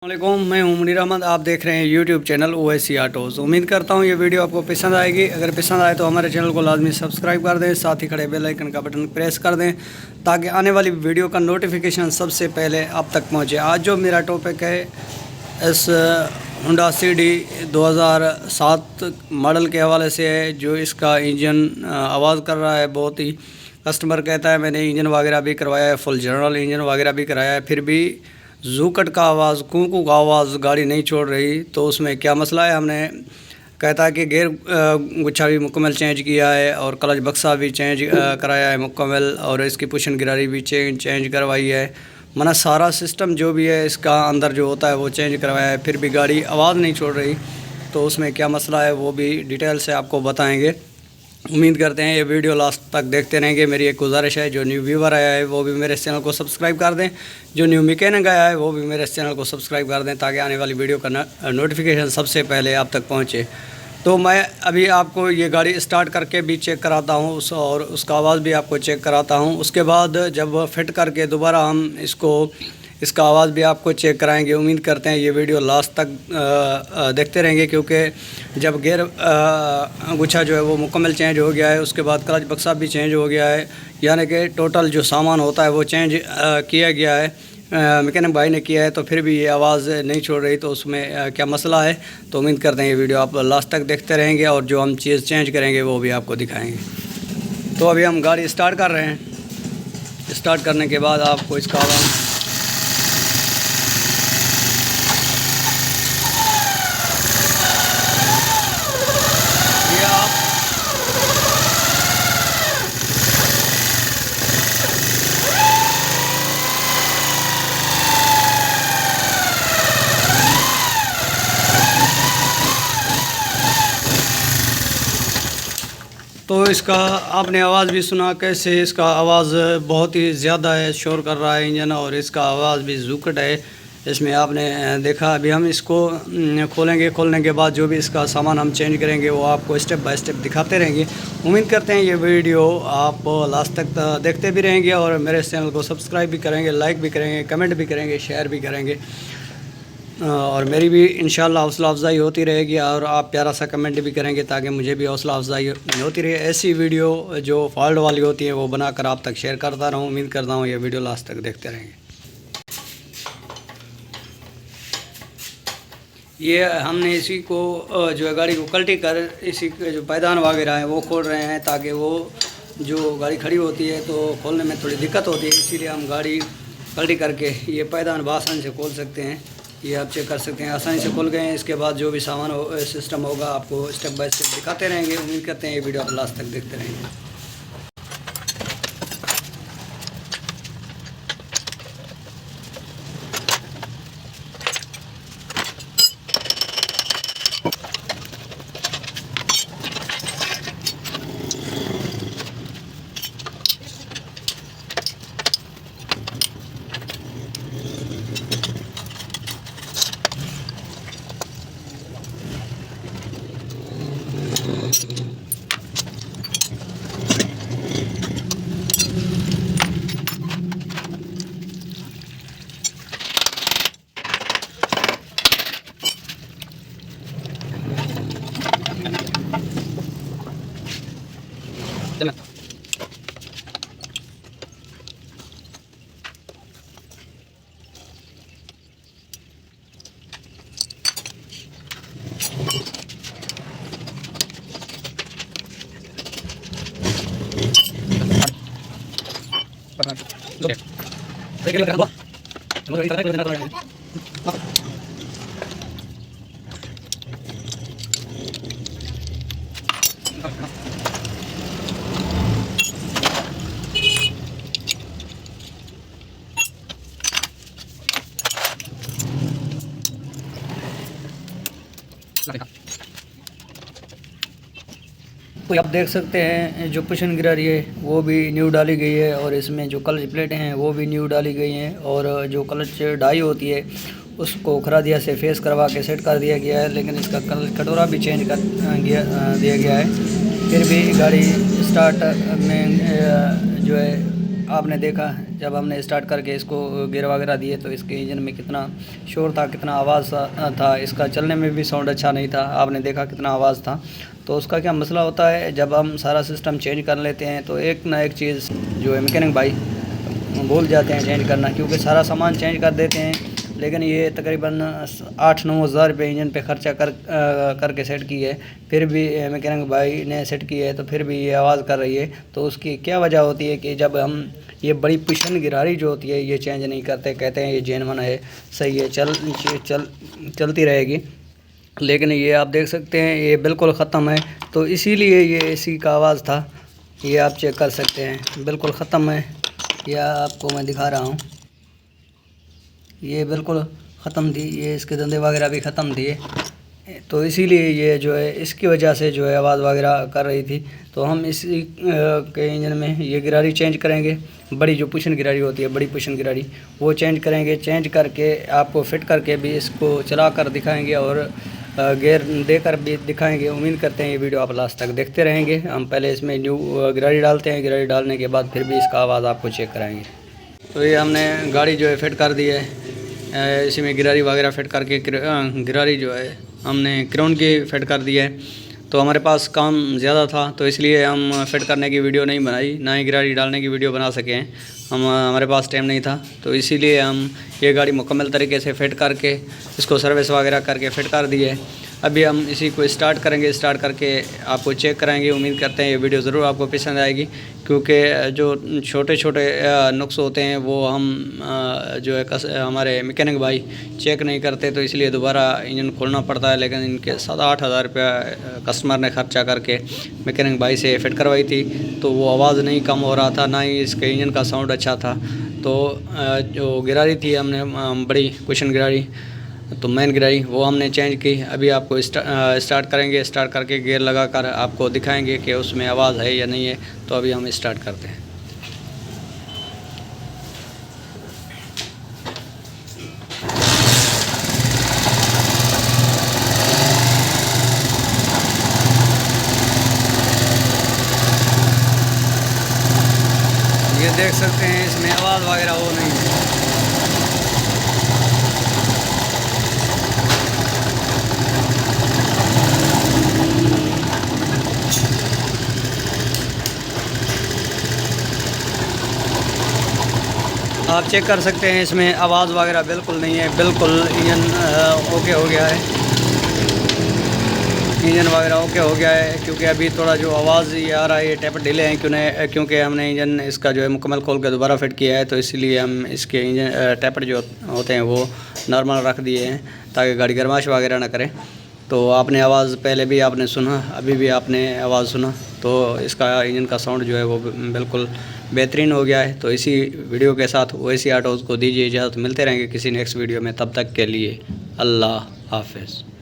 वालेकुम, मैं हूं मुनीर अहमद। आप देख रहे हैं यूट्यूब चैनल ओवैसी ऑटोज़। उम्मीद करता हूं ये वीडियो आपको पसंद आएगी। अगर पसंद आए तो हमारे चैनल को लाजमी सब्सक्राइब कर दें, साथ ही खड़े बेल आइकन का बटन प्रेस कर दें ताकि आने वाली वीडियो का नोटिफिकेशन सबसे पहले आप तक पहुंचे। आज जो मेरा टॉपिक है इस होंडा सीडी 2007 मॉडल के हवाले से है। जो इसका इंजन आवाज़ कर रहा है, बहुत ही कस्टमर कहता है मैंने इंजन वगैरह भी करवाया है, फुल जनरल इंजन वगैरह भी कराया है, फिर भी जूकट का आवाज़, कूकू का आवाज़ गाड़ी नहीं छोड़ रही। तो उसमें क्या मसला है? हमने कहता है कि गेयर गुच्छा भी मुकम्मल चेंज किया है और क्लच बक्सा भी चेंज कराया है मुकम्मल, और इसकी पुशन गिरारी भी चेंज करवाई है। मना सारा सिस्टम जो भी है इसका अंदर जो होता है वो चेंज करवाया है, फिर भी गाड़ी आवाज़ नहीं छोड़ रही। तो उसमें क्या मसला है वो भी डिटेल से आपको बताएँगे। उम्मीद करते हैं ये वीडियो लास्ट तक देखते रहेंगे। मेरी एक गुजारिश है, जो न्यू व्यूवर आया है वो भी मेरे इस चैनल को सब्सक्राइब कर दें, जो न्यू मैकेनिक आया है वो भी मेरे इस चैनल को सब्सक्राइब कर दें ताकि आने वाली वीडियो का नोटिफिकेशन सबसे पहले आप तक पहुंचे। तो मैं अभी आपको ये गाड़ी स्टार्ट करके भी चेक कराता हूँ और उसका आवाज़ भी आपको चेक कराता हूँ। उसके बाद जब फिट करके दोबारा हम इसका आवाज़ भी आपको चेक कराएंगे। उम्मीद करते हैं ये वीडियो लास्ट तक देखते रहेंगे, क्योंकि जब गेयर गुच्छा जो है वो मुकम्मल चेंज हो गया है, उसके बाद क्लच बक्सा भी चेंज हो गया है, यानी कि टोटल जो सामान होता है वो चेंज किया गया है, मैकेनिक भाई ने किया है, तो फिर भी ये आवाज़ नहीं छोड़ रही। तो उसमें क्या मसला है? तो उम्मीद करते हैं ये वीडियो आप लास्ट तक देखते रहेंगे और जो हम चीज़ चेंज करेंगे वो भी आपको दिखाएँगे। तो अभी हम गाड़ी स्टार्ट कर रहे हैं। स्टार्ट करने के बाद आपको इसका आवाज़ तो इसका आपने आवाज़ भी सुना कैसे इसका आवाज़ बहुत ही ज़्यादा है, शोर कर रहा है इंजन, और इसका आवाज़ भी जूकट है। इसमें आपने देखा। अभी हम इसको खोलेंगे, खोलने के बाद जो भी इसका सामान हम चेंज करेंगे वो आपको स्टेप बाय स्टेप दिखाते रहेंगे। उम्मीद करते हैं ये वीडियो आप लास्ट तक देखते भी रहेंगे और मेरे चैनल को सब्सक्राइब भी करेंगे, लाइक भी करेंगे, कमेंट भी करेंगे, शेयर भी करेंगे, और मेरी भी इंशाल्लाह हौसला अफजाई होती रहेगी और आप प्यारा सा कमेंट भी करेंगे ताकि मुझे भी हौसला अफजाई होती रहे। ऐसी वीडियो जो फॉल्ट वाली होती है वो बनाकर आप तक शेयर करता रहूँ। उम्मीद करता हूँ ये वीडियो लास्ट तक देखते रहेंगे। ये हमने इसी को जो है गाड़ी को कल्टी कर इसी के जो पायदान वगैरह है वो खोल रहे हैं, ताकि वो जो गाड़ी खड़ी होती है तो खोलने में थोड़ी दिक्कत होती है, इसीलिए हम गाड़ी कल्टी करके ये पायदान आसानी से खोल सकते हैं। ये आप चेक कर सकते हैं, आसानी से खुल गए हैं। इसके बाद जो भी सामान सिस्टम होगा आपको स्टेप बाय स्टेप दिखाते रहेंगे। उम्मीद करते हैं ये वीडियो आप लास्ट तक देखते रहेंगे। तो आप देख सकते हैं जो पुशन गिरारी है वो भी न्यू डाली गई है, और इसमें जो क्लच प्लेटें हैं वो भी न्यू डाली गई हैं, और जो क्लच डाई होती है उसको खरादिया से फेस करवा के सेट कर दिया गया है, लेकिन इसका कटोरा भी चेंज कर दिया गया है। फिर भी गाड़ी स्टार्ट में जो है आपने देखा जब हमने स्टार्ट करके इसको गियर वगैरह दिए तो इसके इंजन में कितना शोर था, कितना आवाज़ था, इसका चलने में भी साउंड अच्छा नहीं था। आपने देखा कितना आवाज़ था। तो उसका क्या मसला होता है, जब हम सारा सिस्टम चेंज कर लेते हैं तो एक ना एक चीज़ जो है मैकेनिक भाई भूल जाते हैं चेंज करना, क्योंकि सारा सामान चेंज कर देते हैं। लेकिन ये तकरीबन 8-9 हज़ार रुपये इंजन पे ख़र्चा करके सेट की है, फिर भी मैकेनिक भाई ने सेट की है तो फिर भी ये आवाज़ कर रही है। तो उसकी क्या वजह होती है कि जब हम ये बड़ी पुशन गिरारी जो होती है ये चेंज नहीं करते, कहते हैं ये जेनवन है, सही है, चलती रहेगी। लेकिन ये आप देख सकते हैं ये बिल्कुल ख़त्म है। तो इसीलिए ये एसी का आवाज़ था, ये आप चेक कर सकते हैं, बिल्कुल ख़त्म है। यह आपको मैं दिखा रहा हूँ, ये बिल्कुल ख़त्म थी, ये इसके धंधे वगैरह भी ख़त्म थे। तो इसीलिए ये जो है इसकी वजह से जो है आवाज़ वगैरह कर रही थी। तो हम इसी के इंजन में ये गिरारी चेंज करेंगे, बड़ी जो पुशन गिरारी होती है, बड़ी पुशन गिरारी वो चेंज करेंगे। चेंज करके आपको फिट करके भी इसको चला कर दिखाएँगे और गियर देकर भी दिखाएंगे। उम्मीद करते हैं ये वीडियो आप लास्ट तक देखते रहेंगे। हम पहले इसमें न्यू गिरारी डालते हैं, गिरारी डालने के बाद फिर भी इसका आवाज़ आपको चेक कराएंगे। तो ये हमने गाड़ी जो है फिट कर दी है, इसी में गिरारी वगैरह फिट करके गिरारी जो है हमने क्राउन की फिट कर दी है। तो हमारे पास काम ज़्यादा था तो इसलिए हम फिट करने की वीडियो नहीं बनाई, ना ही गिरारी डालने की वीडियो बना सके हैं। हमारे पास टाइम नहीं था, तो इसीलिए हम ये गाड़ी मुकम्मल तरीके से फिट करके इसको सर्विस वगैरह करके फ़िट कर दी है। अभी हम इसी को स्टार्ट करेंगे, स्टार्ट करके आपको चेक कराएंगे। उम्मीद करते हैं ये वीडियो ज़रूर आपको पसंद आएगी, क्योंकि जो छोटे छोटे नुक्स होते हैं वो हम जो है हमारे मैकेनिक भाई चेक नहीं करते, तो इसलिए दोबारा इंजन खोलना पड़ता है। लेकिन इनके 7-8 हज़ार रुपया कस्टमर ने खर्चा करके मैकेनिक भाई से फिट करवाई थी, तो वो आवाज़ नहीं कम हो रहा था, ना ही इसके इंजन का साउंड अच्छा था। तो जो गिरारी थी हमने बड़ी कुशन गिरारी, तो मेन गिरारी वो हमने चेंज की। अभी आपको स्टार्ट करेंगे, स्टार्ट करके गियर लगाकर आपको दिखाएंगे कि उसमें आवाज़ है या नहीं है। तो अभी हम स्टार्ट करते हैं। ये देख सकते हैं इसमें आवाज़ वगैरह वो नहीं है। आप चेक कर सकते हैं इसमें आवाज़ वगैरह बिल्कुल नहीं है, बिल्कुल इंजन ओके हो गया है, इंजन वगैरह ओके हो गया है। क्योंकि अभी थोड़ा जो आवाज़ ये आ रहा है ये टेपर डिले है, क्योंकि हमने इंजन इसका जो है मुकम्मल खोल के दोबारा फिट किया है। तो इसीलिए हम इसके इंजन टेपर जो होते हैं वो नॉर्मल रख दिए हैं ताकि गाड़ी गर्माश वगैरह ना करे। तो आपने आवाज़ पहले भी आपने सुना, अभी भी आपने आवाज़ सुना, तो इसका इंजन का साउंड जो है वो बिल्कुल बेहतरीन हो गया है। तो इसी वीडियो के साथ ओएसी ऑटोज़ को दीजिए इजाज़त, मिलते रहेंगे किसी नेक्स्ट वीडियो में। तब तक के लिए अल्लाह हाफ़िज़।